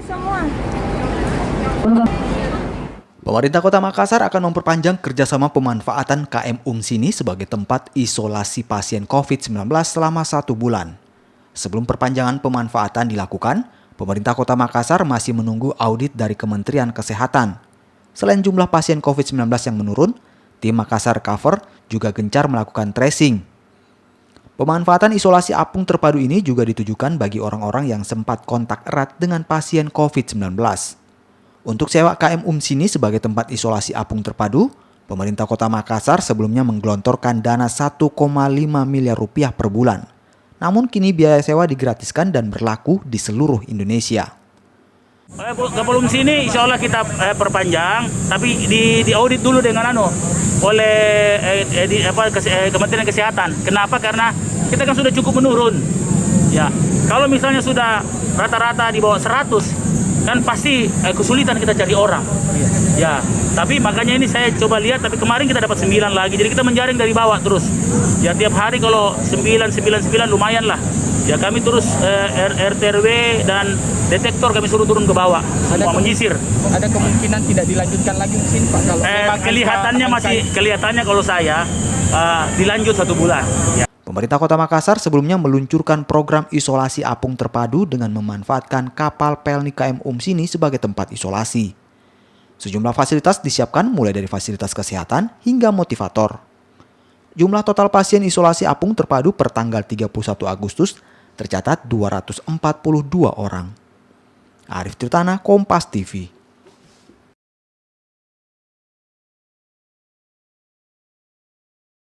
semua. Pemerintah Kota Makassar akan memperpanjang kerjasama pemanfaatan KM Sini sebagai tempat isolasi pasien COVID-19 selama 1 bulan. Sebelum perpanjangan pemanfaatan dilakukan, pemerintah Kota Makassar masih menunggu audit dari Kementerian Kesehatan. Selain jumlah pasien COVID-19 yang menurun, tim Makassar Cover juga gencar melakukan tracing. Pemanfaatan isolasi apung terpadu ini juga ditujukan bagi orang-orang yang sempat kontak erat dengan pasien COVID-19. Untuk sewa KM Sini sebagai tempat isolasi apung terpadu, pemerintah Kota Makassar sebelumnya menggelontorkan dana 1,5 miliar rupiah per bulan. Namun kini biaya sewa digratiskan dan berlaku di seluruh Indonesia. Kapolum sini insya Allah kita perpanjang, tapi di audit dulu dengan oleh Kementerian Kesehatan. Kenapa? Karena kita kan sudah cukup menurun. Ya, kalau misalnya sudah rata-rata di bawah 100, kan pasti kesulitan kita cari orang. Ya, tapi makanya ini saya coba lihat, tapi kemarin kita dapat 9 lagi, jadi kita menjaring dari bawah terus. Ya, tiap hari kalau 9 lumayan lah. Ya, kami terus RTRW dan detektor kami suruh turun ke bawah, semua menyisir. Ada kemungkinan tidak dilanjutkan lagi mungkin Pak? Kalau kelihatannya kalau saya dilanjut 1 bulan. Ya. Pemerintah Kota Makassar sebelumnya meluncurkan program isolasi apung terpadu dengan memanfaatkan kapal Pelni KM Sini sebagai tempat isolasi. Sejumlah fasilitas disiapkan mulai dari fasilitas kesehatan hingga motivator. Jumlah total pasien isolasi apung terpadu per tanggal 31 Agustus tercatat 242 orang. Arif Tirtana, Kompas TV.